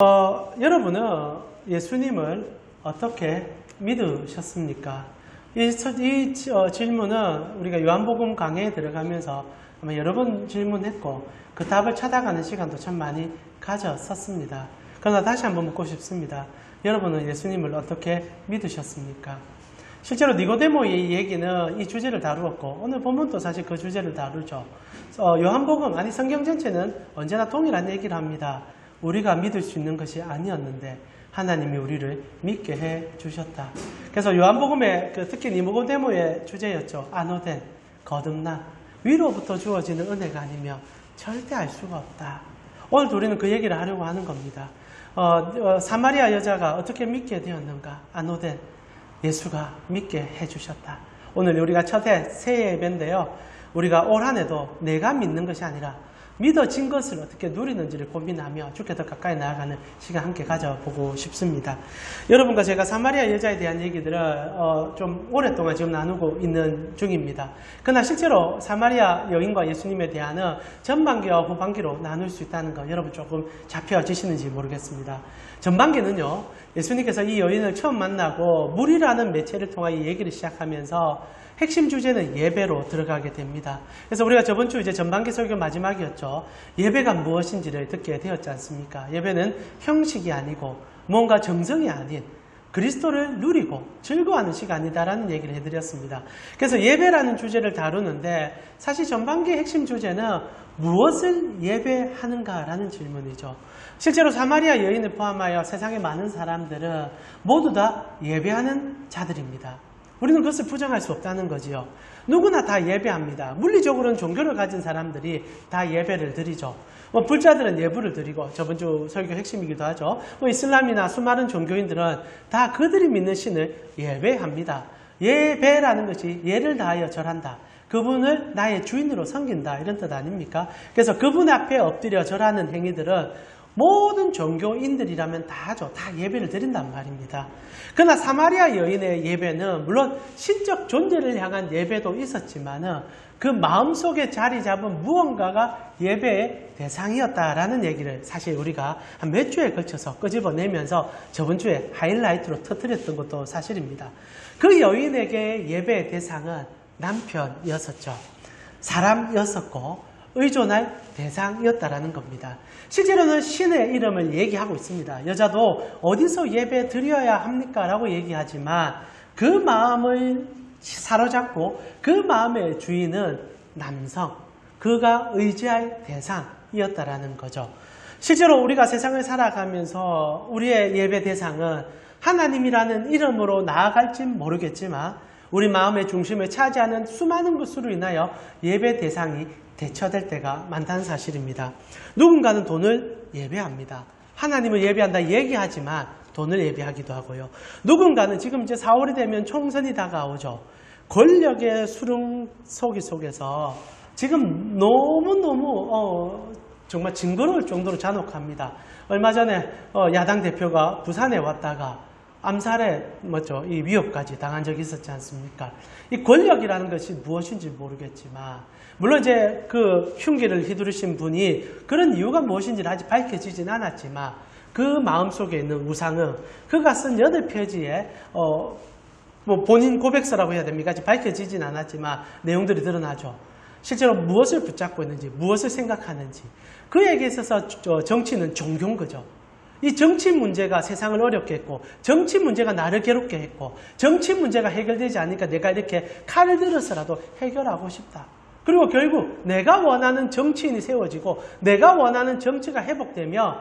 여러분은 예수님을 어떻게 믿으셨습니까? 이 질문은 우리가 요한복음 강해에 들어가면서 아마 여러 번 질문했고 그 답을 찾아가는 시간도 참 많이 가졌었습니다. 그러나 다시 한번 묻고 싶습니다. 여러분은 예수님을 어떻게 믿으셨습니까? 실제로 니고데모의 얘기는 이 주제를 다루었고 오늘 본문도 사실 그 주제를 다루죠. 요한복음, 아니 성경 전체는 언제나 동일한 얘기를 합니다. 우리가 믿을 수 있는 것이 아니었는데 하나님이 우리를 믿게 해 주셨다. 그래서 요한복음의 특히 니고데모의 주제였죠. 아노덴, 거듭나, 위로부터 주어지는 은혜가 아니면 절대 알 수가 없다. 오늘 우리는 그 얘기를 하려고 하는 겁니다. 사마리아 여자가 어떻게 믿게 되었는가? 아노덴, 예수가 믿게 해주셨다. 오늘 우리가 새 예배인데요. 우리가 올 한 해도 내가 믿는 것이 아니라 믿어진 것을 어떻게 누리는지를 고민하며 주께 더 가까이 나아가는 시간 함께 가져보고 싶습니다. 여러분과 제가 사마리아 여자에 대한 얘기들을 좀 오랫동안 지금 나누고 있는 중입니다. 그러나 실제로 사마리아 여인과 예수님에 대한 전반기와 후반기로 나눌 수 있다는 거 여러분 조금 잡혀지시는지 모르겠습니다. 전반기는요, 예수님께서 이 여인을 처음 만나고 물이라는 매체를 통해 이 얘기를 시작하면서 핵심 주제는 예배로 들어가게 됩니다. 그래서 우리가 저번 주 이제 전반기 설교 마지막이었죠. 예배가 무엇인지를 듣게 되었지 않습니까? 예배는 형식이 아니고 뭔가 정성이 아닌 그리스도를 누리고 즐거워하는 시간이다라는 얘기를 해드렸습니다. 그래서 예배라는 주제를 다루는데 사실 전반기의 핵심 주제는 무엇을 예배하는가라는 질문이죠. 실제로 사마리아 여인을 포함하여 세상의 많은 사람들은 모두 다 예배하는 자들입니다. 우리는 그것을 부정할 수 없다는 거지요. 누구나 다 예배합니다. 물리적으로는 종교를 가진 사람들이 다 예배를 드리죠. 불자들은 예불을 드리고 저번 주 설교 핵심이기도 하죠. 이슬람이나 수많은 종교인들은 다 그들이 믿는 신을 예배합니다. 예배라는 것이 예를 다하여 절한다. 그분을 나의 주인으로 섬긴다. 이런 뜻 아닙니까? 그래서 그분 앞에 엎드려 절하는 행위들은 모든 종교인들이라면 다 하죠. 다 예배를 드린단 말입니다. 그러나 사마리아 여인의 예배는 물론 신적 존재를 향한 예배도 있었지만 그 마음속에 자리 잡은 무언가가 예배의 대상이었다라는 얘기를 사실 우리가 한 몇 주에 걸쳐서 끄집어내면서 저번 주에 하이라이트로 터뜨렸던 것도 사실입니다. 그 여인에게 예배의 대상은 남편이었었죠. 사람이었었고 의존할 대상이었다라는 겁니다. 실제로는 신의 이름을 얘기하고 있습니다. 여자도 어디서 예배 드려야 합니까? 라고 얘기하지만 그 마음을 사로잡고 그 마음의 주인은 남성, 그가 의지할 대상이었다라는 거죠. 실제로 우리가 세상을 살아가면서 우리의 예배 대상은 하나님이라는 이름으로 나아갈진 모르겠지만 우리 마음의 중심을 차지하는 수많은 것으로 인하여 예배 대상이 대처될 때가 많다는 사실입니다. 누군가는 돈을 예배합니다. 하나님을 예배한다 얘기하지만 돈을 예배하기도 하고요. 누군가는 지금 이제 4월이 되면 총선이 다가오죠. 권력의 수렁 속에서 지금 너무너무 정말 징그러울 정도로 잔혹합니다. 얼마 전에 야당 대표가 부산에 왔다가 암살의 이 위협까지 당한 적이 있었지 않습니까? 이 권력이라는 것이 무엇인지 모르겠지만 물론 이제 그 흉기를 휘두르신 분이 그런 이유가 무엇인지는 아직 밝혀지진 않았지만 그 마음속에 있는 우상은 그가 쓴 8페이지에 본인 고백서라고 해야 됩니까? 아직 밝혀지진 않았지만 내용들이 드러나죠. 실제로 무엇을 붙잡고 있는지, 무엇을 생각하는지. 그에게 있어서 정치는 종교인 거죠. 이 정치 문제가 세상을 어렵게 했고 정치 문제가 나를 괴롭게 했고 정치 문제가 해결되지 않으니까 내가 이렇게 칼을 들어서라도 해결하고 싶다. 그리고 결국 내가 원하는 정치인이 세워지고 내가 원하는 정치가 회복되면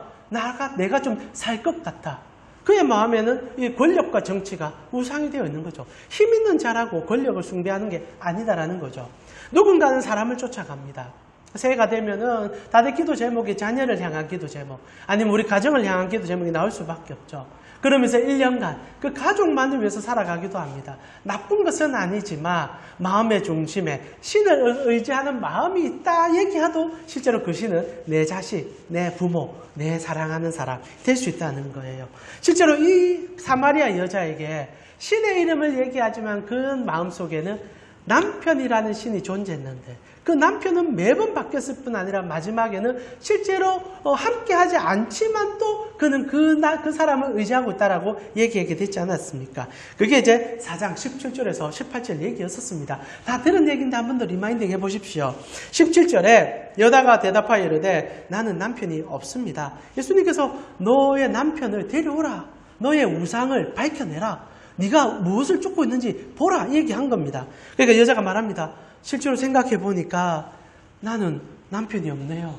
내가 좀 살 것 같다. 그의 마음에는 이 권력과 정치가 우상이 되어 있는 거죠. 힘 있는 자라고 권력을 숭배하는 게 아니다라는 거죠. 누군가는 사람을 쫓아갑니다. 새해가 되면은 다들 기도 제목이 자녀를 향한 기도 제목 아니면 우리 가정을 향한 기도 제목이 나올 수밖에 없죠. 그러면서 1년간 그 가족만을 위해서 살아가기도 합니다. 나쁜 것은 아니지만 마음의 중심에 신을 의지하는 마음이 있다 얘기해도 실제로 그 신은 내 자식, 내 부모, 내 사랑하는 사람 될 수 있다는 거예요. 실제로 이 사마리아 여자에게 신의 이름을 얘기하지만 그 마음속에는 남편이라는 신이 존재했는데 그 남편은 매번 바뀌었을 뿐 아니라 마지막에는 실제로 함께하지 않지만 또 그는 그 사람을 의지하고 있다라고 얘기하게 됐지 않았습니까? 그게 이제 4장 17절에서 18절 얘기였었습니다. 다 들은 얘기인데 한 번 더 리마인딩 해보십시오. 17절에 여다가 대답하여 이르되 나는 남편이 없습니다. 예수님께서 너의 남편을 데려오라. 너의 우상을 밝혀내라. 네가 무엇을 쫓고 있는지 보라 얘기한 겁니다. 그러니까 여자가 말합니다. 실제로 생각해 보니까 나는 남편이 없네요.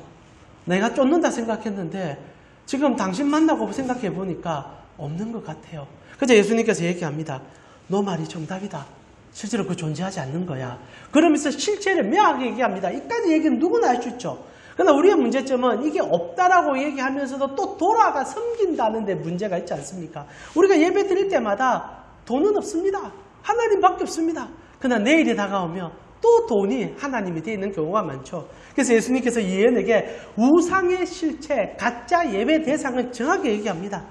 내가 쫓는다 생각했는데 지금 당신 만나고 생각해 보니까 없는 것 같아요. 그래서 예수님께서 얘기합니다. 너 말이 정답이다. 실제로 그 존재하지 않는 거야. 그러면서 실체를 명확하게 얘기합니다. 이까지 얘기는 누구나 할 수 있죠. 그러나 우리의 문제점은 이게 없다라고 얘기하면서도 또 돌아가 섬긴다는 데 문제가 있지 않습니까? 우리가 예배 드릴 때마다 돈은 없습니다. 하나님밖에 없습니다. 그러나 내일이 다가오며 또 돈이 하나님이 되어 있는 경우가 많죠. 그래서 예수님께서 이 여인에게 우상의 실체, 가짜 예배 대상을 정확히 얘기합니다.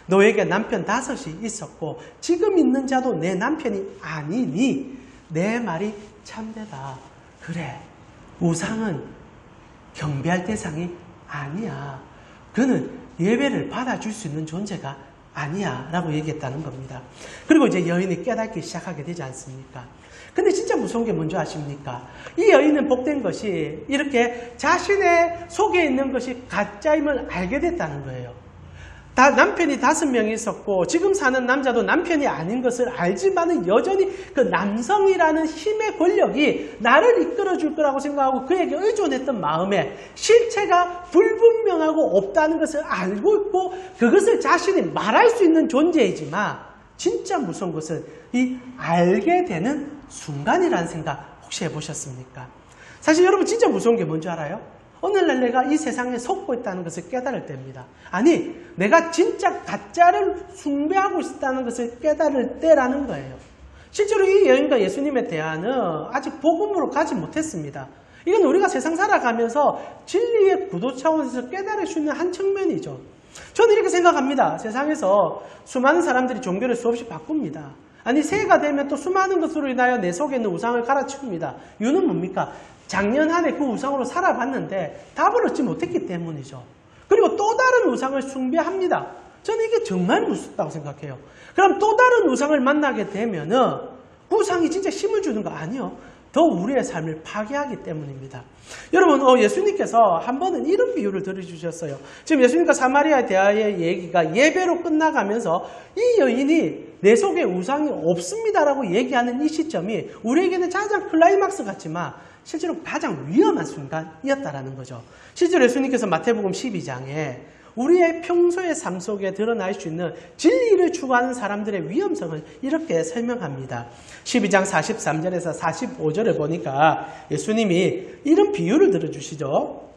너에게 남편 5이 있었고 지금 있는 자도 내 남편이 아니니 내 말이 참되다. 그래, 우상은 경배할 대상이 아니야. 그는 예배를 받아줄 수 있는 존재가 아니야 라고 얘기했다는 겁니다. 그리고 이제 여인이 깨닫기 시작하게 되지 않습니까? 근데 진짜 무서운 게 뭔지 아십니까? 이 여인은 복된 것이 이렇게 자신의 속에 있는 것이 가짜임을 알게 됐다는 거예요. 남편이 5명이 있었고 지금 사는 남자도 남편이 아닌 것을 알지만은 여전히 그 남성이라는 힘의 권력이 나를 이끌어줄 거라고 생각하고 그에게 의존했던 마음에 실체가 불분명하고 없다는 것을 알고 있고 그것을 자신이 말할 수 있는 존재이지만 진짜 무서운 것은 이 알게 되는 순간이라는 생각 혹시 해보셨습니까? 사실 여러분 진짜 무서운 게 뭔지 알아요? 오늘날 내가 이 세상에 속고 있다는 것을 깨달을 때입니다. 아니, 내가 진짜 가짜를 숭배하고 있다는 것을 깨달을 때라는 거예요. 실제로 이 여인과 예수님의 대화는 아직 복음으로 가지 못했습니다. 이건 우리가 세상 살아가면서 진리의 구도 차원에서 깨달을 수 있는 한 측면이죠. 저는 이렇게 생각합니다. 세상에서 수많은 사람들이 종교를 수없이 바꿉니다. 아니, 새해가 되면 또 수많은 것으로 인하여 내 속에 있는 우상을 갈아치웁니다. 이유는 뭡니까? 작년 한 해 그 우상으로 살아봤는데 답을 얻지 못했기 때문이죠. 그리고 또 다른 우상을 숭배합니다. 저는 이게 정말 무섭다고 생각해요. 그럼 또 다른 우상을 만나게 되면은 그 우상이 진짜 힘을 주는 거 아니요. 더 우리의 삶을 파괴하기 때문입니다. 여러분, 예수님께서 한 번은 이런 비유를 들어주셨어요. 지금 예수님과 사마리아의 대화의 얘기가 예배로 끝나가면서 이 여인이 내 속에 우상이 없습니다라고 얘기하는 이 시점이 우리에게는 가장 클라이막스 같지만 실제로 가장 위험한 순간이었다라는 거죠. 실제로 예수님께서 마태복음 12장에 우리의 평소의 삶 속에 드러날 수 있는 진리를 추구하는 사람들의 위험성을 이렇게 설명합니다. 12장 43절에서 45절을 보니까 예수님이 이런 비유를 들어주시죠.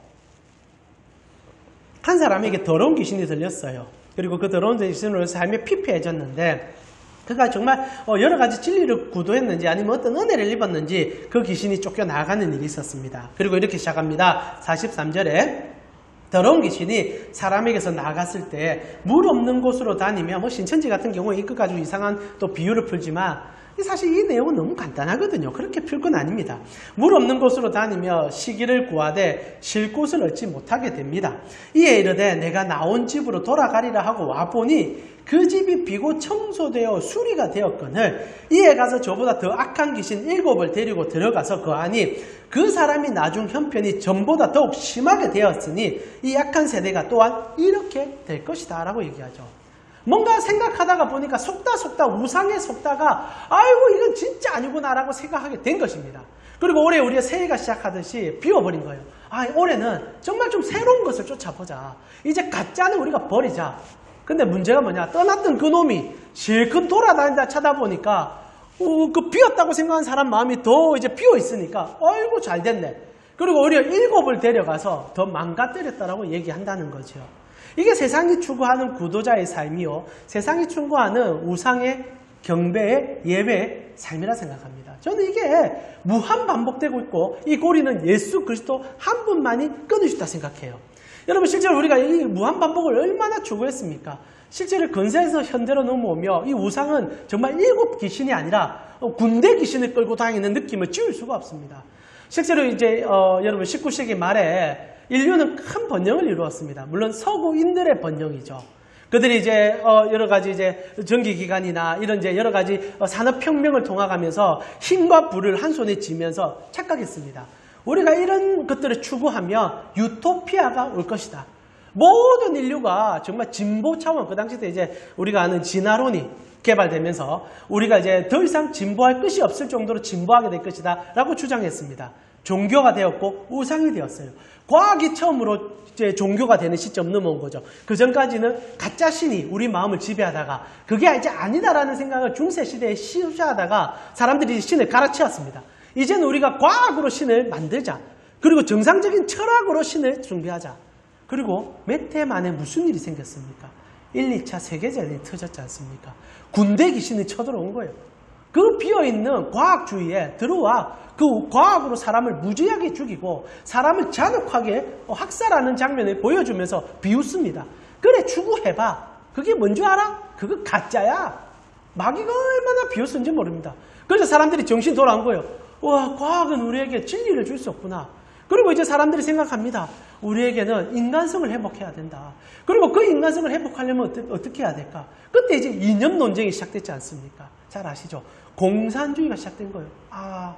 한 사람에게 더러운 귀신이 들렸어요. 그리고 그 더러운 귀신으로 삶에 피폐해졌는데 그가 정말 여러 가지 진리를 구도했는지 아니면 어떤 은혜를 입었는지 그 귀신이 쫓겨나가는 일이 있었습니다. 그리고 이렇게 시작합니다. 43절에 더러운 귀신이 사람에게서 나갔을 때 물 없는 곳으로 다니며 신천지 같은 경우에 이것 가지고 이상한 또 비유를 풀지만 사실 이 내용은 너무 간단하거든요. 그렇게 풀 건 아닙니다. 물 없는 곳으로 다니며 시기를 구하되 쉴 곳을 얻지 못하게 됩니다. 이에 이르되 내가 나온 집으로 돌아가리라 하고 와보니 그 집이 비고 청소되어 수리가 되었거늘 이에 가서 저보다 더 악한 귀신 7을 데리고 들어가서 거하니 그 사람이 나중 형편이 전보다 더욱 심하게 되었으니 이 악한 세대가 또한 이렇게 될 것이다 라고 얘기하죠. 뭔가 생각하다가 보니까 속다 우상에 속다가 아이고 이건 진짜 아니구나 라고 생각하게 된 것입니다. 그리고 올해 우리가 새해가 시작하듯이 비워버린 거예요. 올해는 정말 좀 새로운 것을 쫓아보자. 이제 가짜는 우리가 버리자. 근데 문제가 뭐냐? 떠났던 그 놈이 실컷 돌아다니다 찾아보니까 그 비었다고 생각한 사람 마음이 더 이제 비어 있으니까 아이고 잘 됐네. 그리고 오히려 7을 데려가서 더 망가뜨렸다라고 얘기한다는 거죠. 이게 세상이 추구하는 구도자의 삶이요. 세상이 추구하는 우상의 경배의 예배의 삶이라 생각합니다. 저는 이게 무한 반복되고 있고 이 고리는 예수 그리스도 한 분만이 끊을 수 있다 생각해요. 여러분 실제로 우리가 이 무한반복을 얼마나 추구했습니까? 실제로 근세에서 현대로 넘어오며 이 우상은 정말 7 귀신이 아니라 군대 귀신을 끌고 다니는 느낌을 지울 수가 없습니다. 실제로 이제 여러분 19세기 말에 인류는 큰 번영을 이루었습니다. 물론 서구인들의 번영이죠. 그들이 이제 여러 가지 이제 전기기관이나 이런 이제 여러 가지 산업혁명을 통해가면서 힘과 불을 한 손에 쥐면서 착각했습니다. 우리가 이런 것들을 추구하면 유토피아가 올 것이다. 모든 인류가 정말 진보 차원, 그 당시 때 이제 우리가 아는 진화론이 개발되면서 우리가 이제 더 이상 진보할 것이 없을 정도로 진보하게 될 것이다 라고 주장했습니다. 종교가 되었고 우상이 되었어요. 과학이 처음으로 이제 종교가 되는 시점 넘어온 거죠. 그 전까지는 가짜 신이 우리 마음을 지배하다가 그게 이제 아니다라는 생각을 중세시대에 시우하다가 사람들이 신을 갈아치웠습니다. 이제는 우리가 과학으로 신을 만들자. 그리고 정상적인 철학으로 신을 숭배하자. 그리고 몇 해 만에 무슨 일이 생겼습니까? 1, 2차 세계대전이 터졌지 않습니까? 군대 귀신이 쳐들어온 거예요. 그 비어있는 과학주의에 들어와 그 과학으로 사람을 무지하게 죽이고 사람을 잔혹하게 학살하는 장면을 보여주면서 비웃습니다. 그래 추구해봐. 그게 뭔 줄 알아? 그거 가짜야. 마귀가 얼마나 비웃은지 모릅니다. 그래서 사람들이 정신 돌아온 거예요. 와, 과학은 우리에게 진리를 줄 수 없구나. 그리고 이제 사람들이 생각합니다. 우리에게는 인간성을 회복해야 된다. 그리고 그 인간성을 회복하려면 어떻게 해야 될까? 그때 이제 이념 논쟁이 시작됐지 않습니까? 잘 아시죠? 공산주의가 시작된 거예요. 아,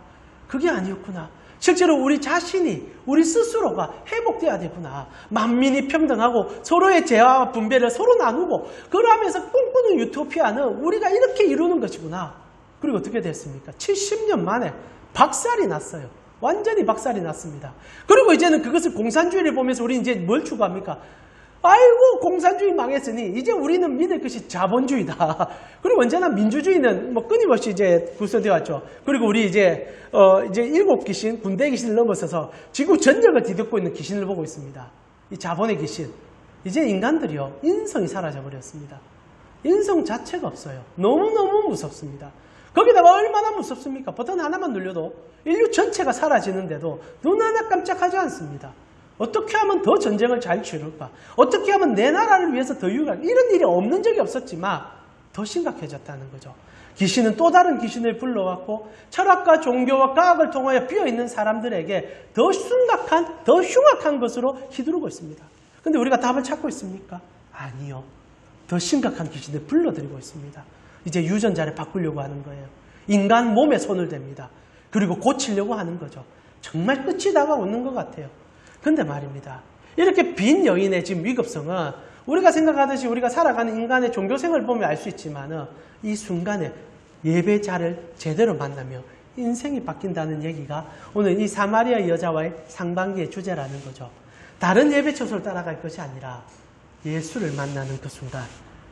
그게 아니었구나. 실제로 우리 자신이, 우리 스스로가 회복돼야 되구나. 만민이 평등하고 서로의 재화와 분배를 서로 나누고 그러면서 꿈꾸는 유토피아는 우리가 이렇게 이루는 것이구나. 그리고 어떻게 됐습니까? 70년 만에 박살이 났어요. 완전히 박살이 났습니다. 그리고 이제는 그것을 공산주의를 보면서 우리 이제 뭘 추구합니까? 아이고 공산주의 망했으니 이제 우리는 믿을 것이 자본주의다. 그리고 언제나 민주주의는 뭐 끊임없이 이제 구성되어 왔죠. 그리고 우리 이제 7 귀신, 군대 귀신을 넘어서서 지구 전역을 뒤덮고 있는 귀신을 보고 있습니다. 이 자본의 귀신. 이제 인간들이요 인성이 사라져 버렸습니다. 인성 자체가 없어요. 너무너무 무섭습니다. 거기다가 얼마나 무섭습니까? 버튼 하나만 눌려도 인류 전체가 사라지는데도 눈 하나 깜짝하지 않습니다. 어떻게 하면 더 전쟁을 잘 치룰까? 어떻게 하면 내 나라를 위해서 더 유익할까? 이런 일이 없는 적이 없었지만 더 심각해졌다는 거죠. 귀신은 또 다른 귀신을 불러왔고 철학과 종교와 과학을 통하여 비어있는 사람들에게 더 심각한, 더 흉악한 것으로 휘두르고 있습니다. 근데 우리가 답을 찾고 있습니까? 아니요. 더 심각한 귀신을 불러들이고 있습니다. 이제 유전자를 바꾸려고 하는 거예요. 인간 몸에 손을 댑니다. 그리고 고치려고 하는 거죠. 정말 끝이 다가오는 것 같아요. 근데 말입니다. 이렇게 빈 여인의 지금 위급성은 우리가 생각하듯이 우리가 살아가는 인간의 종교생활을 보면 알 수 있지만 이 순간에 예배자를 제대로 만나며 인생이 바뀐다는 얘기가 오늘 이 사마리아 여자와의 상반기의 주제라는 거죠. 다른 예배 처소를 따라갈 것이 아니라 예수를 만나는 그 순간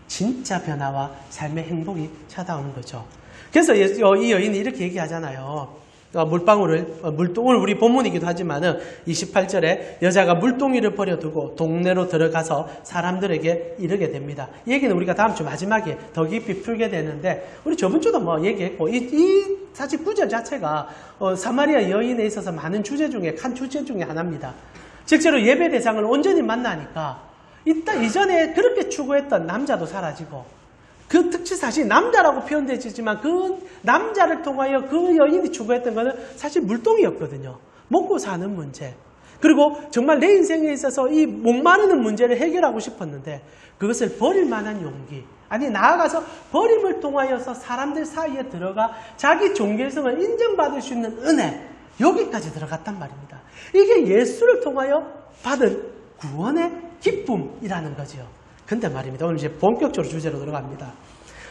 진짜 변화와 삶의 행복이 찾아오는 거죠. 그래서 이 여인이 이렇게 얘기하잖아요. 물동을 우리 본문이기도 하지만은 28절에 여자가 물동이를 버려두고 동네로 들어가서 사람들에게 이르게 됩니다. 이 얘기는 우리가 다음 주 마지막에 더 깊이 풀게 되는데 우리 저번 주도 뭐 얘기했고 이 사실 구절 자체가 사마리아 여인에 있어서 많은 주제 중에 한 주제 중에 하나입니다. 실제로 예배 대상을 온전히 만나니까 이전에 그렇게 추구했던 남자도 사라지고 그 특히 사실 남자라고 표현되지만 그 남자를 통하여 그 여인이 추구했던 것은 사실 물동이었거든요. 먹고 사는 문제. 그리고 정말 내 인생에 있어서 이 목마르는 문제를 해결하고 싶었는데 그것을 버릴 만한 용기. 아니 나아가서 버림을 통하여서 사람들 사이에 들어가 자기 종교성을 인정받을 수 있는 은혜. 여기까지 들어갔단 말입니다. 이게 예수를 통하여 받은 구원의 기쁨이라는 거죠. 근데 말입니다. 오늘 이제 본격적으로 주제로 들어갑니다.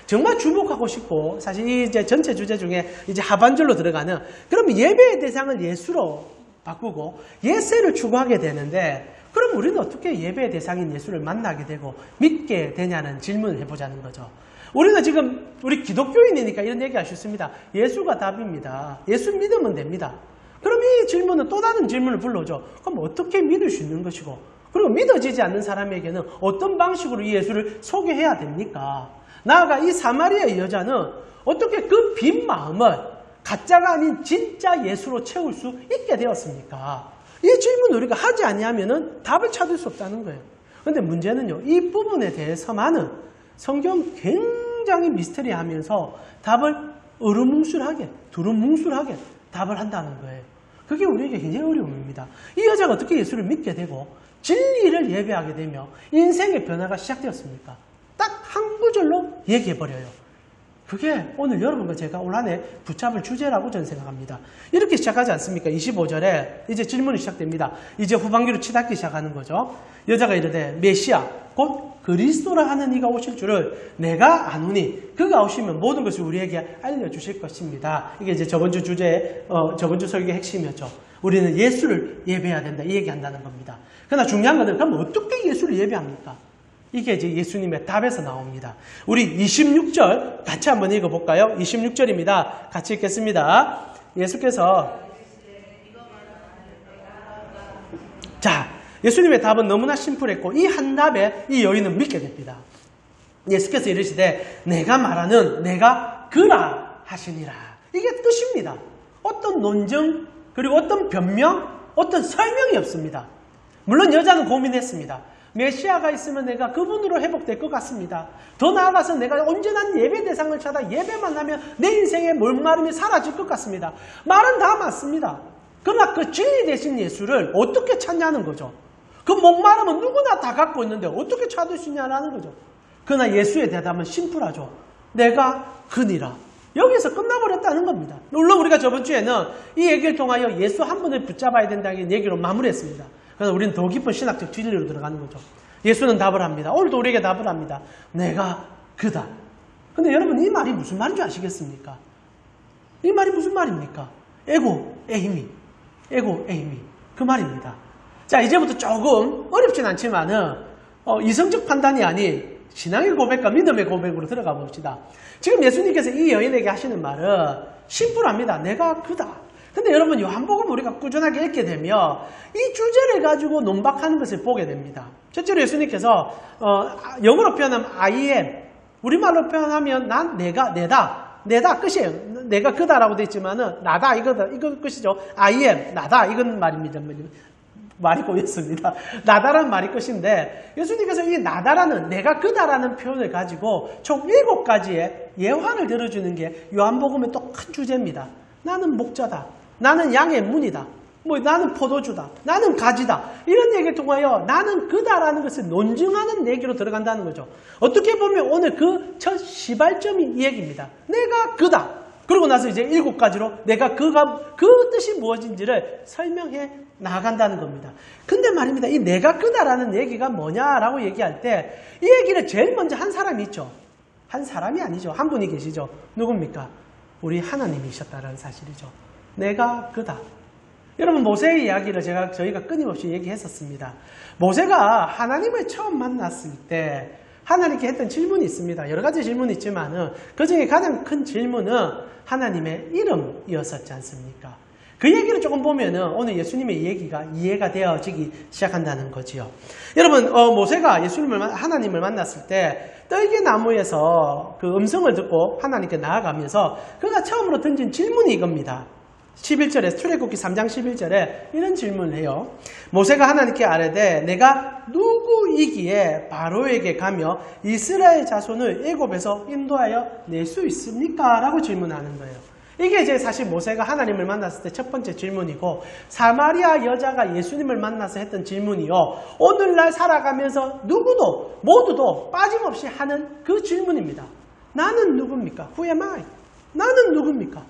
정말 주목하고 싶고, 사실 이 이제 전체 주제 중에 이제 하반절로 들어가는, 그러면 예배의 대상을 예수로 바꾸고 예세를 추구하게 되는데, 그럼 우리는 어떻게 예배의 대상인 예수를 만나게 되고 믿게 되냐는 질문을 해보자는 거죠. 우리는 지금 우리 기독교인이니까 이런 얘기 할 수 있습니다. 예수가 답입니다. 예수 믿으면 됩니다. 그럼 이 질문은 또 다른 질문을 불러오죠. 그럼 어떻게 믿을 수 있는 것이고, 그리고 믿어지지 않는 사람에게는 어떤 방식으로 이 예수를 소개해야 됩니까? 나아가 이 사마리아 여자는 어떻게 그 빈 마음을 가짜가 아닌 진짜 예수로 채울 수 있게 되었습니까? 이 질문을 우리가 하지 아니하면은 답을 찾을 수 없다는 거예요. 그런데 문제는요, 이 부분에 대해서만은 성경 굉장히 미스터리하면서 답을 어루뭉술하게, 두루뭉술하게 답을 한다는 거예요. 그게 우리에게 굉장히 어려움입니다. 이 여자가 어떻게 예수를 믿게 되고 진리를 예배하게 되며 인생의 변화가 시작되었습니까? 딱 한 구절로 얘기해버려요. 그게 오늘 여러분과 제가 올 한 해 붙잡을 주제라고 저는 생각합니다. 이렇게 시작하지 않습니까? 25절에 이제 질문이 시작됩니다. 이제 후반기로 치닫기 시작하는 거죠. 여자가 이르되 메시아 곧 그리스도라 하는 이가 오실 줄을 내가 아노니 그가 오시면 모든 것을 우리에게 알려주실 것입니다. 이게 이제 저번 주 주제, 저번 주 설교의 핵심이었죠. 우리는 예수를 예배해야 된다 이 얘기한다는 겁니다. 그러나 중요한 것은 그럼 어떻게 예수를 예배합니까? 이게 이제 예수님의 답에서 나옵니다. 우리 26절 같이 한번 읽어볼까요? 26절입니다. 같이 읽겠습니다. 예수께서 자, 예수님의 답은 너무나 심플했고 이 한 답에 이 여인은 믿게 됩니다. 예수께서 이르시되 내가 말하는 내가 그라 하시니라. 이게 뜻입니다. 어떤 논증 그리고 어떤 변명, 어떤 설명이 없습니다. 물론 여자는 고민했습니다. 메시아가 있으면 내가 그분으로 회복될 것 같습니다. 더 나아가서 내가 온전한 예배 대상을 찾아 예배만 하면 내 인생의 목마름이 사라질 것 같습니다. 말은 다 맞습니다. 그러나 그 진리 되신 예수를 어떻게 찾냐는 거죠. 그 목마름은 누구나 다 갖고 있는데 어떻게 찾을 수 있냐는 거죠. 그러나 예수의 대답은 심플하죠. 내가 그니라. 여기서 끝나버렸다는 겁니다. 물론 우리가 저번 주에는 이 얘기를 통하여 예수 한 분을 붙잡아야 된다는 얘기로 마무리했습니다. 그래서 우리는 더 깊은 신학적 진리로 들어가는 거죠. 예수는 답을 합니다. 오늘도 우리에게 답을 합니다. 내가 그다. 근데 여러분 이 말이 무슨 말인 줄 아시겠습니까? 이 말이 무슨 말입니까? 에고 에이미. 에고 에이미. 그 말입니다. 자, 이제부터 조금 어렵진 않지만은 이성적 판단이 아닌 신앙의 고백과 믿음의 고백으로 들어가 봅시다. 지금 예수님께서 이 여인에게 하시는 말은 심플합니다. 내가 그다. 근데 여러분 요한복음 우리가 꾸준하게 읽게 되면 이 주제를 가지고 논박하는 것을 보게 됩니다. 첫째로 예수님께서 영어로 표현하면 I am, 우리말로 표현하면 난 내다 끝이에요. 내가 그다라고 되어 있지만은 나다 이거 끝이죠. I am 나다 이건 말입니다. 말이 꼬였습니다. 나다라는 말이 끝인데 예수님께서 이 나다라는 내가 그다라는 표현을 가지고 총 7가지의 예화를 들어주는 게 요한복음의 또 큰 주제입니다. 나는 목자다. 나는 양의 문이다. 나는 포도주다. 나는 가지다. 이런 얘기를 통하여 나는 그다라는 것을 논증하는 얘기로 들어간다는 거죠. 어떻게 보면 오늘 그 첫 시발점이 이 얘기입니다. 내가 그다. 그러고 나서 이제 7가지로 내가 그 뜻이 무엇인지를 설명해 나간다는 겁니다. 근데 말입니다. 이 내가 그다라는 얘기가 뭐냐라고 얘기할 때 이 얘기를 제일 먼저 한 사람이 있죠. 한 사람이 아니죠. 한 분이 계시죠. 누굽니까? 우리 하나님이셨다는 사실이죠. 내가 그다. 여러분 모세의 이야기를 저희가 끊임없이 얘기했었습니다. 모세가 하나님을 처음 만났을 때 하나님께 했던 질문이 있습니다. 여러 가지 질문이 있지만은 그 중에 가장 큰 질문은 하나님의 이름이었었지 않습니까? 그 얘기를 조금 보면은 오늘 예수님의 얘기가 이해가 되어지기 시작한다는 거지요. 여러분 모세가 하나님을 만났을 때 떨기나무에서 그 음성을 듣고 하나님께 나아가면서 그가 처음으로 던진 질문이 이겁니다. 11절에 출애굽기 3장 11절에 이런 질문을 해요. 모세가 하나님께 아뢰되 내가 누구이기에 바로에게 가며 이스라엘 자손을 애굽에서 인도하여 낼 수 있습니까? 라고 질문하는 거예요. 이게 이제 사실 모세가 하나님을 만났을 때 첫 번째 질문이고 사마리아 여자가 예수님을 만나서 했던 질문이요. 오늘날 살아가면서 모두도 빠짐없이 하는 그 질문입니다. 나는 누굽니까? Who am I? 나는 누굽니까?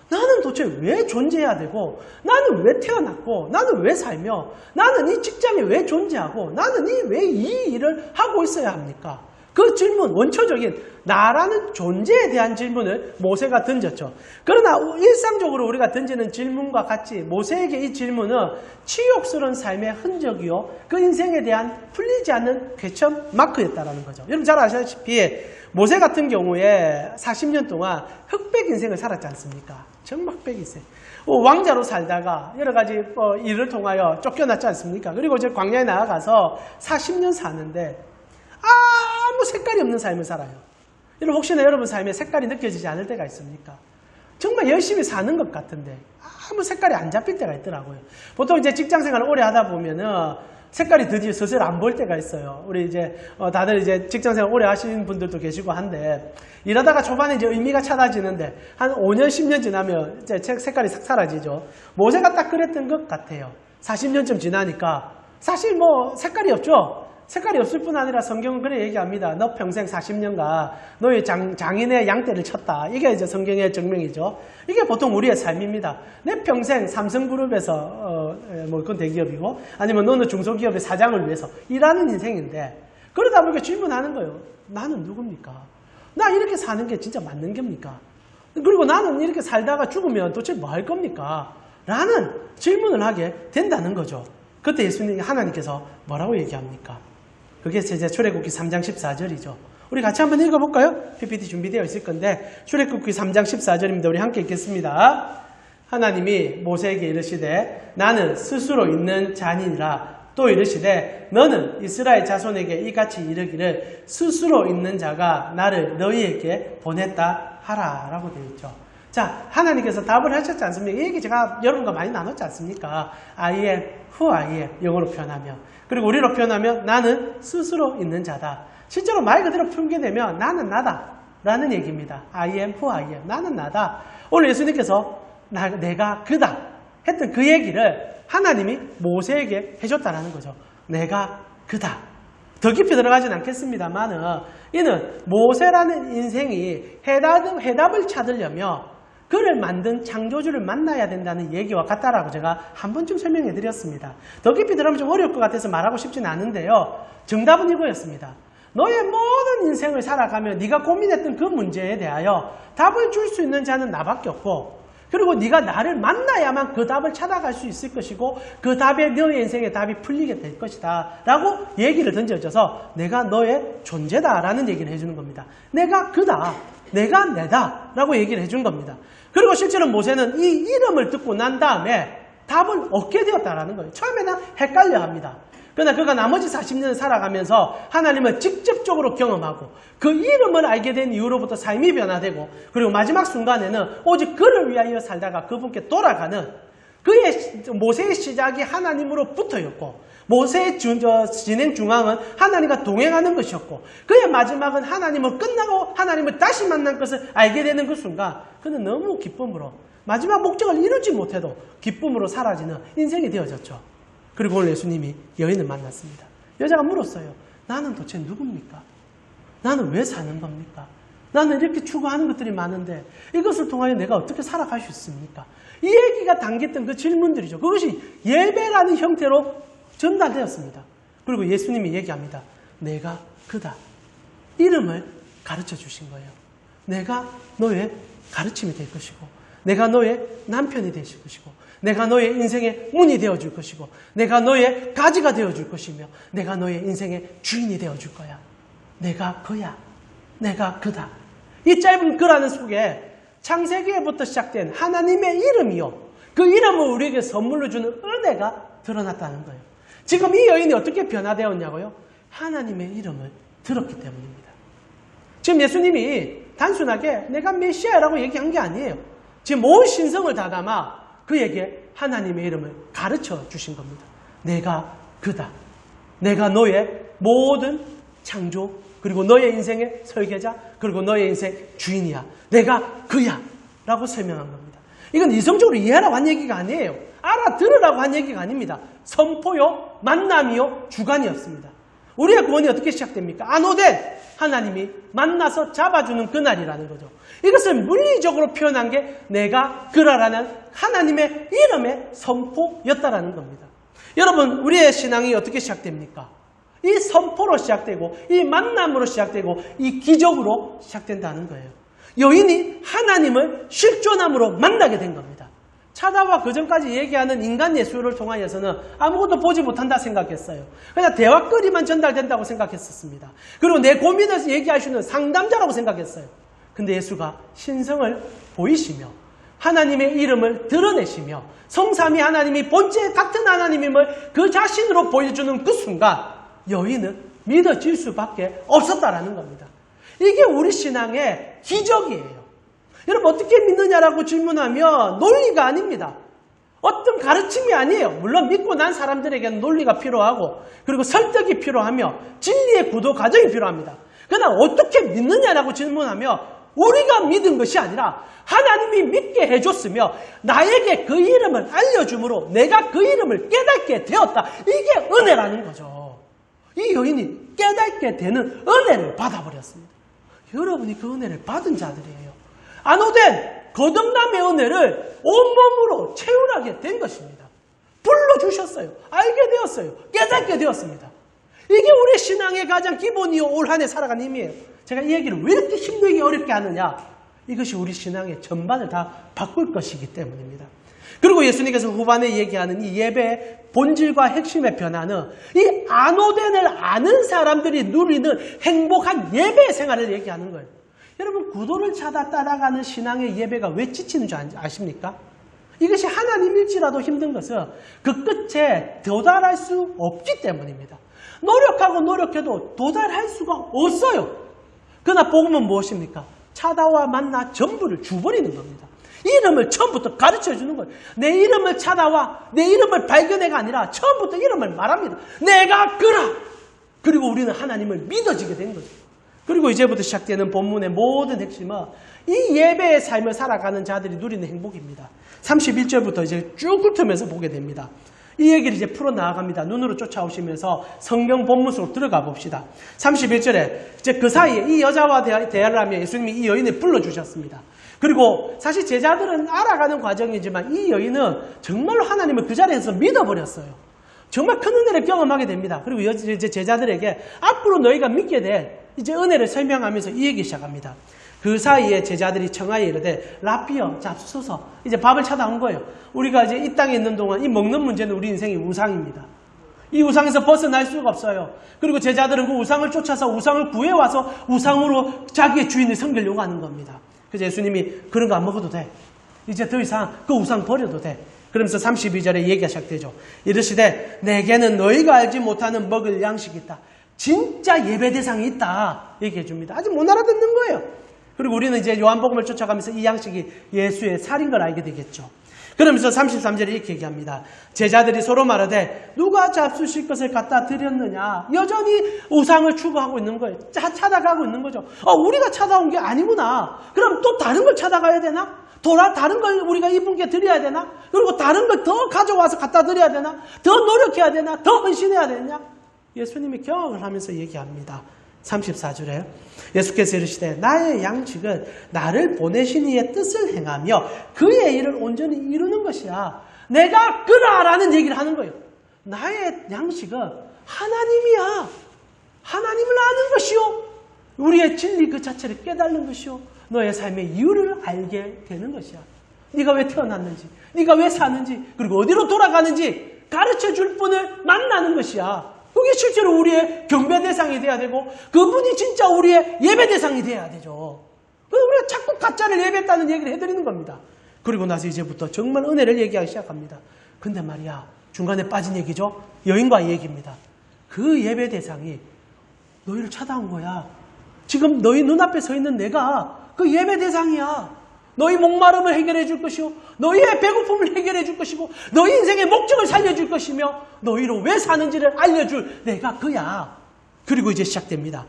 나는 도대체 왜 존재해야 되고 나는 왜 태어났고 나는 왜 살며 나는 이 직장에 왜 존재하고 나는 왜 이 일을 하고 있어야 합니까? 그 질문, 원초적인 나라는 존재에 대한 질문을 모세가 던졌죠. 그러나 일상적으로 우리가 던지는 질문과 같이 모세에게 이 질문은 치욕스러운 삶의 흔적이요 그 인생에 대한 풀리지 않는 퀘스천 마크였다는 거죠. 여러분 잘 아시다시피 모세 같은 경우에 40년 동안 흑백 인생을 살았지 않습니까? 정말 흑백 인생. 왕자로 살다가 여러 가지 일을 통하여 쫓겨났지 않습니까? 그리고 이제 광야에 나아가서 40년 사는데 아무 색깔이 없는 삶을 살아요. 여러분 혹시나 여러분 삶에 색깔이 느껴지지 않을 때가 있습니까? 정말 열심히 사는 것 같은데 아무 색깔이 안 잡힐 때가 있더라고요. 보통 이제 직장 생활을 오래 하다 보면은 색깔이 드디어 슬슬 안 보일 때가 있어요. 우리 이제 다들 이제 직장 생활 오래 하시는 분들도 계시고 한데 일하다가 초반에 이제 의미가 찾아지는데 한 5년, 10년 지나면 이제 색깔이 싹 사라지죠. 모세가 딱 그랬던 것 같아요. 40년쯤 지나니까 사실 뭐 색깔이 없죠. 색깔이 없을 뿐 아니라 성경은 그래 얘기합니다. 너 평생 40년간 너의 장인의 양떼를 쳤다. 이게 이제 성경의 증명이죠. 이게 보통 우리의 삶입니다. 내 평생 삼성그룹에서 뭐 그건 대기업이고 아니면 어느 중소기업의 사장을 위해서 일하는 인생인데 그러다 보니까 질문하는 거예요. 나는 누굽니까? 나 이렇게 사는 게 진짜 맞는 겁니까? 그리고 나는 이렇게 살다가 죽으면 도대체 뭐 할 겁니까? 라는 질문을 하게 된다는 거죠. 그때 예수님 하나님께서 뭐라고 얘기합니까? 그게 이제 출애굽기 3장 14절이죠. 우리 같이 한번 읽어볼까요? PPT 준비되어 있을 건데 출애굽기 3장 14절입니다. 우리 함께 읽겠습니다. 하나님이 모세에게 이르시되 나는 스스로 있는 자니라. 또 이르시되 너는 이스라엘 자손에게 이같이 이르기를 스스로 있는 자가 나를 너희에게 보냈다 하라 라고 되어 있죠. 자, 하나님께서 답을 하셨지 않습니까? 이 얘기 제가 여러분과 많이 나눴지 않습니까? I am who I am 영어로 표현하면 그리고 우리로 표현하면 나는 스스로 있는 자다. 실제로 말 그대로 풀게 되면 나는 나다 라는 얘기입니다. I am who I am 나는 나다. 오늘 예수님께서 내가 그다 했던 그 얘기를 하나님이 모세에게 해줬다라는 거죠. 내가 그다. 더 깊이 들어가진 않겠습니다만은 이는 모세라는 인생이 해답을 찾으려면 그를 만든 창조주를 만나야 된다는 얘기와 같다라고 제가 한 번쯤 설명해 드렸습니다. 더 깊이 들어가면 좀 어려울 것 같아서 말하고 싶지는 않은데요. 정답은 이거였습니다. 너의 모든 인생을 살아가며 네가 고민했던 그 문제에 대하여 답을 줄 수 있는 자는 나밖에 없고 그리고 네가 나를 만나야만 그 답을 찾아갈 수 있을 것이고 그 답에 너의 인생의 답이 풀리게 될 것이다 라고 얘기를 던져줘서 내가 너의 존재다 라는 얘기를 해주는 겁니다. 내가 그다, 내가 내다 라고 얘기를 해준 겁니다. 그리고 실제로 모세는 이 이름을 듣고 난 다음에 답을 얻게 되었다라는 거예요. 처음에는 헷갈려 합니다. 그러나 그가 나머지 40년을 살아가면서 하나님을 직접적으로 경험하고 그 이름을 알게 된 이후로부터 삶이 변화되고 그리고 마지막 순간에는 오직 그를 위하여 살다가 그분께 돌아가는 그의 모세의 시작이 하나님으로부터였고 모세의 진행 중앙은 하나님과 동행하는 것이었고 그의 마지막은 하나님을 끝나고 하나님을 다시 만난 것을 알게 되는 그 순간 그는 너무 기쁨으로 마지막 목적을 이루지 못해도 기쁨으로 사라지는 인생이 되어졌죠. 그리고 오늘 예수님이 여인을 만났습니다. 여자가 물었어요. 나는 도대체 누굽니까? 나는 왜 사는 겁니까? 나는 이렇게 추구하는 것들이 많은데 이것을 통하여 내가 어떻게 살아갈 수 있습니까? 이 얘기가 담겼던 그 질문들이죠. 그것이 예배라는 형태로 전달되었습니다. 그리고 예수님이 얘기합니다. 내가 그다. 이름을 가르쳐 주신 거예요. 내가 너의 가르침이 될 것이고 내가 너의 남편이 되실 것이고 내가 너의 인생의 문이 되어줄 것이고 내가 너의 가지가 되어줄 것이며 내가 너의 인생의 주인이 되어줄 거야. 내가 그야. 내가 그다. 이 짧은 글 안에 속에 창세기에부터 시작된 하나님의 이름이요. 그 이름을 우리에게 선물로 주는 은혜가 드러났다는 거예요. 지금 이 여인이 어떻게 변화되었냐고요? 하나님의 이름을 들었기 때문입니다. 지금 예수님이 단순하게 내가 메시아라고 얘기한 게 아니에요. 지금 온 신성을 다 담아 그에게 하나님의 이름을 가르쳐 주신 겁니다. 내가 그다. 내가 너의 모든 창조 그리고 너의 인생의 설계자 그리고 너의 인생 주인이야. 내가 그야 라고 설명한 겁니다. 이건 이성적으로 이해하라고 한 얘기가 아니에요. 알아들으라고 한 얘기가 아닙니다. 선포요, 만남이요, 주관이었습니다. 우리의 구원이 어떻게 시작됩니까? 안오된 하나님이 만나서 잡아주는 그날이라는 거죠. 이것을 물리적으로 표현한 게 내가 그라라는 하나님의 이름의 선포였다라는 겁니다. 여러분, 우리의 신앙이 어떻게 시작됩니까? 이 선포로 시작되고 이 만남으로 시작되고 이 기적으로 시작된다는 거예요. 여인이 하나님을 실존함으로 만나게 된 겁니다. 차다와 그전까지 얘기하는 인간 예수를 통하여서는 아무것도 보지 못한다 생각했어요. 그냥 대화거리만 전달된다고 생각했었습니다. 그리고 내 고민을 얘기하시는 상담자라고 생각했어요. 근데 예수가 신성을 보이시며 하나님의 이름을 드러내시며 성삼위 하나님이 본체 같은 하나님임을 그 자신으로 보여주는 그 순간 여인은 믿어질 수밖에 없었다라는 겁니다. 이게 우리 신앙의 기적이에요. 여러분 어떻게 믿느냐라고 질문하면 논리가 아닙니다. 어떤 가르침이 아니에요. 물론 믿고 난 사람들에게는 논리가 필요하고 그리고 설득이 필요하며 진리의 구도 과정이 필요합니다. 그러나 어떻게 믿느냐라고 질문하며 우리가 믿은 것이 아니라 하나님이 믿게 해줬으며 나에게 그 이름을 알려줌으로 내가 그 이름을 깨닫게 되었다. 이게 은혜라는 거죠. 이 여인이 깨닫게 되는 은혜를 받아버렸습니다. 여러분이 그 은혜를 받은 자들이에요. 안오된 거듭남의 은혜를 온몸으로 체험하게 된 것입니다. 불러주셨어요. 알게 되었어요. 깨닫게 되었습니다. 이게 우리 신앙의 가장 기본이요. 올 한 해 살아간 힘이에요. 제가 이 얘기를 왜 이렇게 힘들게 어렵게 하느냐. 이것이 우리 신앙의 전반을 다 바꿀 것이기 때문입니다. 그리고 예수님께서 후반에 얘기하는 이 예배의 본질과 핵심의 변화는 이 안오된을 아는 사람들이 누리는 행복한 예배 생활을 얘기하는 거예요. 여러분 구도를 찾아 따라가는 신앙의 예배가 왜 지치는 줄 아십니까? 이것이 하나님일지라도 힘든 것은 그 끝에 도달할 수 없기 때문입니다. 노력하고 노력해도 도달할 수가 없어요. 그러나 복음은 무엇입니까? 찾아와 만나 전부를 줘버리는 겁니다. 이름을 처음부터 가르쳐주는 거예요. 내 이름을 찾아와 내 이름을 발견해가 아니라 처음부터 이름을 말합니다. 내가 그라. 그리고 우리는 하나님을 믿어지게 된 거죠. 그리고 이제부터 시작되는 본문의 모든 핵심은 이 예배의 삶을 살아가는 자들이 누리는 행복입니다. 31절부터 이제 쭉 훑으면서 보게 됩니다. 이 얘기를 이제 풀어나갑니다. 눈으로 쫓아오시면서 성경 본문 속으로 들어가 봅시다. 31절에 이제 그 사이에 이 여자와 대화를 하며 예수님이 이 여인을 불러주셨습니다. 그리고 사실 제자들은 알아가는 과정이지만 이 여인은 정말로 하나님을 그 자리에서 믿어버렸어요. 정말 큰 은혜를 경험하게 됩니다. 그리고 이제 제자들에게 앞으로 너희가 믿게 될 이제 은혜를 설명하면서 이 얘기 시작합니다. 그 사이에 제자들이 청하에 이르되 라피어 잡수소서. 이제 밥을 찾아온 거예요. 우리가 이제 이 땅에 있는 동안 이 먹는 문제는 우리 인생의 우상입니다. 이 우상에서 벗어날 수가 없어요. 그리고 제자들은 그 우상을 쫓아서 우상을 구해와서 우상으로 자기의 주인을 섬기려고 하는 겁니다. 그래서 예수님이 그런 거 안 먹어도 돼. 이제 더 이상 그 우상 버려도 돼. 그러면서 32절에 얘기가 시작되죠. 이르시되 내게는 너희가 알지 못하는 먹을 양식이 있다. 진짜 예배 대상이 있다. 얘기해 줍니다. 아직 못 알아듣는 거예요. 그리고 우리는 이제 요한복음을 쫓아가면서 이 양식이 예수의 살인 걸 알게 되겠죠. 그러면서 33절에 이렇게 얘기합니다. 제자들이 서로 말하되 누가 잡수실 것을 갖다 드렸느냐. 여전히 우상을 추구하고 있는 거예요. 찾아가고 있는 거죠. 우리가 찾아온 게 아니구나. 그럼 또 다른 걸 찾아가야 되나? 다른 걸 우리가 이분께 드려야 되나? 그리고 다른 걸 더 가져와서 갖다 드려야 되나? 더 노력해야 되나? 더 헌신해야 되냐? 예수님이 경험을 하면서 얘기합니다. 34절에 예수께서 이르시되 나의 양식은 나를 보내신 이의 뜻을 행하며 그의 일을 온전히 이루는 것이야. 내가 그라라는 얘기를 하는 거예요. 나의 양식은 하나님이야. 하나님을 아는 것이요. 우리의 진리 그 자체를 깨닫는 것이요. 너의 삶의 이유를 알게 되는 것이야. 네가 왜 태어났는지, 네가 왜 사는지, 그리고 어디로 돌아가는지 가르쳐줄 분을 만나는 것이야. 그게 실제로 우리의 경배 대상이 돼야 되고 그분이 진짜 우리의 예배 대상이 돼야 되죠. 그래서 우리가 자꾸 가짜를 예배했다는 얘기를 해드리는 겁니다. 그리고 나서 이제부터 정말 은혜를 얘기하기 시작합니다. 근데 말이야, 중간에 빠진 얘기죠. 여인과의 얘기입니다. 그 예배 대상이 너희를 찾아온 거야. 지금 너희 눈앞에 서 있는 내가 그 예배 대상이야. 너희 목마름을 해결해 줄 것이요. 너희의 배고픔을 해결해 줄 것이고 너희 인생의 목적을 살려줄 것이며 너희로 왜 사는지를 알려줄 내가 그야. 그리고 이제 시작됩니다.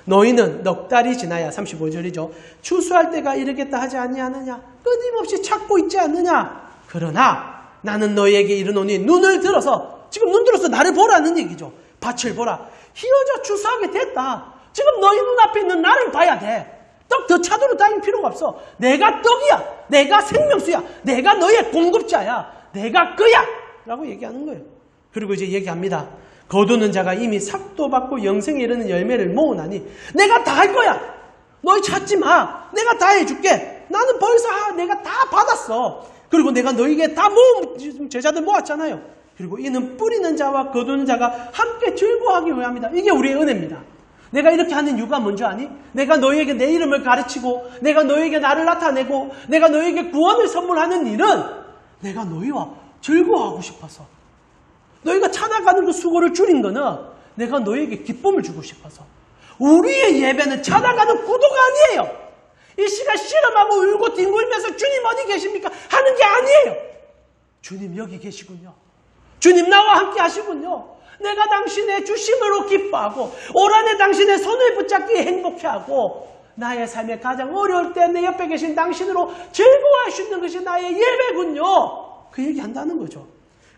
너희는 넉 달이 지나야 35절이죠. 추수할 때가 이르겠다 하지 아니하느냐. 끊임없이 찾고 있지 않느냐. 그러나 나는 너희에게 이르노니 눈을 들어서 지금 눈 들어서 나를 보라는 얘기죠. 밭을 보라. 희어져 추수하게 됐다. 지금 너희 눈앞에 있는 나를 봐야 돼. 떡 더 찾으러 다닐 필요가 없어. 내가 떡이야. 내가 생명수야. 내가 너의 공급자야. 내가 그야. 라고 얘기하는 거예요. 그리고 이제 얘기합니다. 거두는 자가 이미 삭도 받고 영생에 이르는 열매를 모으나니 내가 다 할 거야. 너희 찾지 마. 내가 다 해줄게. 나는 벌써 내가 다 받았어. 그리고 내가 너희에게 다 제자들 모았잖아요. 그리고 이는 뿌리는 자와 거두는 자가 함께 즐거워하기 위함이다. 이게 우리의 은혜입니다. 내가 이렇게 하는 이유가 뭔지 아니? 내가 너희에게 내 이름을 가르치고 내가 너희에게 나를 나타내고 내가 너희에게 구원을 선물하는 일은 내가 너희와 즐거워하고 싶어서 너희가 찾아가는 그 수고를 줄인 거는 내가 너희에게 기쁨을 주고 싶어서 우리의 예배는 찾아가는 구도가 아니에요. 이 씨가 씨름하고 울고 뒹굴면서 주님 어디 계십니까? 하는 게 아니에요. 주님 여기 계시군요. 주님 나와 함께 하시군요. 내가 당신의 주심으로 기뻐하고 올 한해 당신의 손을 붙잡기에 행복해하고 나의 삶에 가장 어려울 때 내 옆에 계신 당신으로 즐거워할 수 있는 것이 나의 예배군요. 그 얘기한다는 거죠.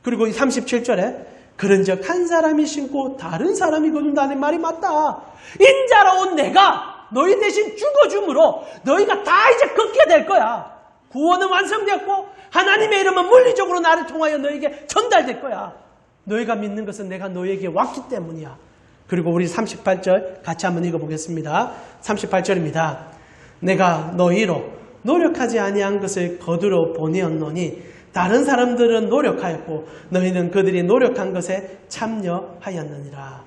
그리고 이 37절에 그런즉 한 사람이 신고 다른 사람이 거둔다는 말이 맞다. 인자로 온 내가 너희 대신 죽어줌으로 너희가 다 이제 걷게 될 거야. 구원은 완성되었고 하나님의 이름은 물리적으로 나를 통하여 너희에게 전달될 거야. 너희가 믿는 것은 내가 너희에게 왔기 때문이야. 그리고 우리 38절 같이 한번 읽어보겠습니다. 38절입니다. 내가 너희로 노력하지 아니한 것을 거두러 보내었노니 다른 사람들은 노력하였고 너희는 그들이 노력한 것에 참여하였느니라.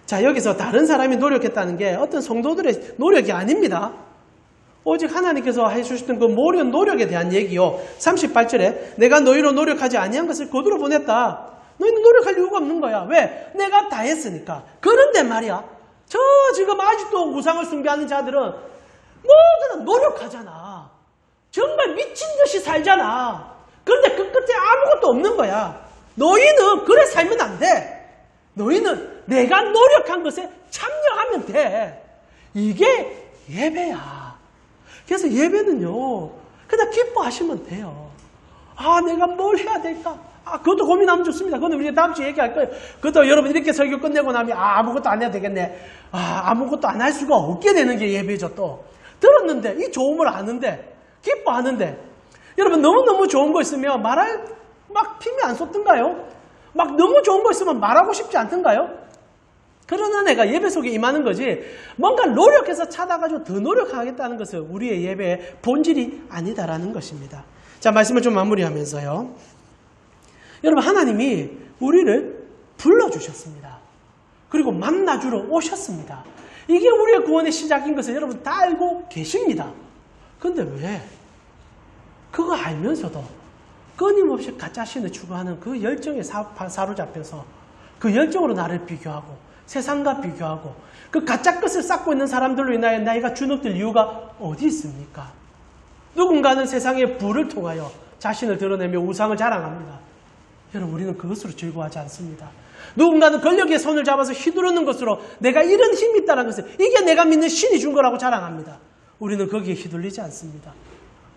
자, 여기서 다른 사람이 노력했다는 게 어떤 성도들의 노력이 아닙니다. 오직 하나님께서 해주셨던 그 모든 노력에 대한 얘기요. 38절에 내가 너희로 노력하지 아니한 것을 거두러 보냈다. 너희는 노력할 이유가 없는 거야. 왜? 내가 다 했으니까. 그런데 말이야. 저 지금 아직도 우상을 숭배하는 자들은 모두 노력하잖아. 정말 미친 듯이 살잖아. 그런데 그 끝에 아무것도 없는 거야. 너희는 그래 살면 안 돼. 너희는 내가 노력한 것에 참여하면 돼. 이게 예배야. 그래서 예배는요. 그냥 기뻐하시면 돼요. 아, 내가 뭘 해야 될까? 아, 그것도 고민하면 좋습니다. 그건 우리가 다음 주에 얘기할 거예요. 그것도 여러분 이렇게 설교 끝내고 나면 아무것도 안 해야 되겠네. 아무것도 안 할 수가 없게 되는 게 예배죠 또. 들었는데 이 좋음을 아는데 기뻐하는데 여러분 너무너무 좋은 거 있으면 말할 막 힘이 안 쏟던가요? 막 너무 좋은 거 있으면 말하고 싶지 않던가요? 그러나 내가 예배 속에 임하는 거지 뭔가 노력해서 찾아가지고 더 노력하겠다는 것은 우리의 예배의 본질이 아니다라는 것입니다. 자, 말씀을 좀 마무리하면서요. 여러분 하나님이 우리를 불러주셨습니다. 그리고 만나주러 오셨습니다. 이게 우리의 구원의 시작인 것을 여러분 다 알고 계십니다. 그런데 왜? 그거 알면서도 끊임없이 가짜신을 추구하는 그 열정에 사로잡혀서 그 열정으로 나를 비교하고 세상과 비교하고 그 가짜 것을 쌓고 있는 사람들로 인하여 나이가 주눅들 이유가 어디 있습니까? 누군가는 세상의 부를 통하여 자신을 드러내며 우상을 자랑합니다. 여러분 우리는 그것으로 즐거워하지 않습니다. 누군가는 권력의 손을 잡아서 휘두르는 것으로 내가 이런 힘이 있다는 것을 이게 내가 믿는 신이 준 거라고 자랑합니다. 우리는 거기에 휘둘리지 않습니다.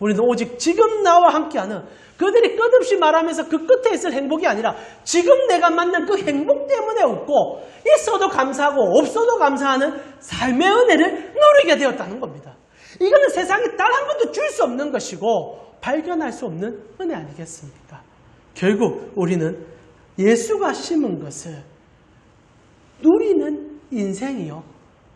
우리는 오직 지금 나와 함께하는 그들이 끝없이 말하면서 그 끝에 있을 행복이 아니라 지금 내가 만난 그 행복 때문에 웃고 있어도 감사하고 없어도 감사하는 삶의 은혜를 누리게 되었다는 겁니다. 이거는 세상에 단 한 번도 줄 수 없는 것이고 발견할 수 없는 은혜 아니겠습니까? 결국 우리는 예수가 심은 것을 누리는 인생이요.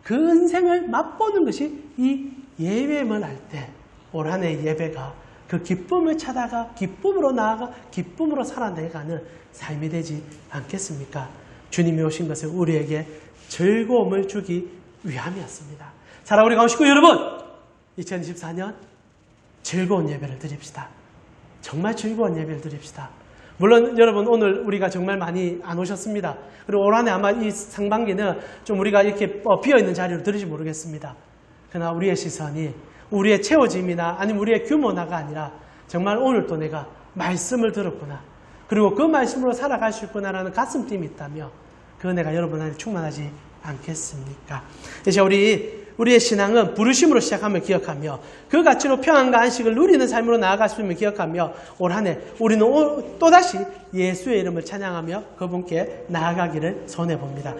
그 인생을 맛보는 것이 이 예배만 할 때 올 한 해 예배가 그 기쁨을 찾아가 기쁨으로 나아가 기쁨으로 살아내가는 삶이 되지 않겠습니까? 주님이 오신 것은 우리에게 즐거움을 주기 위함이었습니다. 사랑하는 우리 가운 식구 여러분, 2024년 즐거운 예배를 드립시다. 정말 즐거운 예배를 드립시다. 물론 여러분 오늘 우리가 정말 많이 안 오셨습니다. 그리고 올 한 해 아마 이 상반기는 좀 우리가 이렇게 비어있는 자리로 들을지 모르겠습니다. 그러나 우리의 시선이 우리의 채워짐이나 아니면 우리의 규모나가 아니라 정말 오늘 또 내가 말씀을 들었구나. 그리고 그 말씀으로 살아갈 수 있구나라는 가슴팀이 있다며 그 은혜가 여러분 안에 충만하지 않겠습니까? 이제 우리의 신앙은 부르심으로 시작함을 기억하며 그 가치로 평안과 안식을 누리는 삶으로 나아갈 수 있음을 기억하며 올 한 해 우리는 또다시 예수의 이름을 찬양하며 그분께 나아가기를 손해봅니다.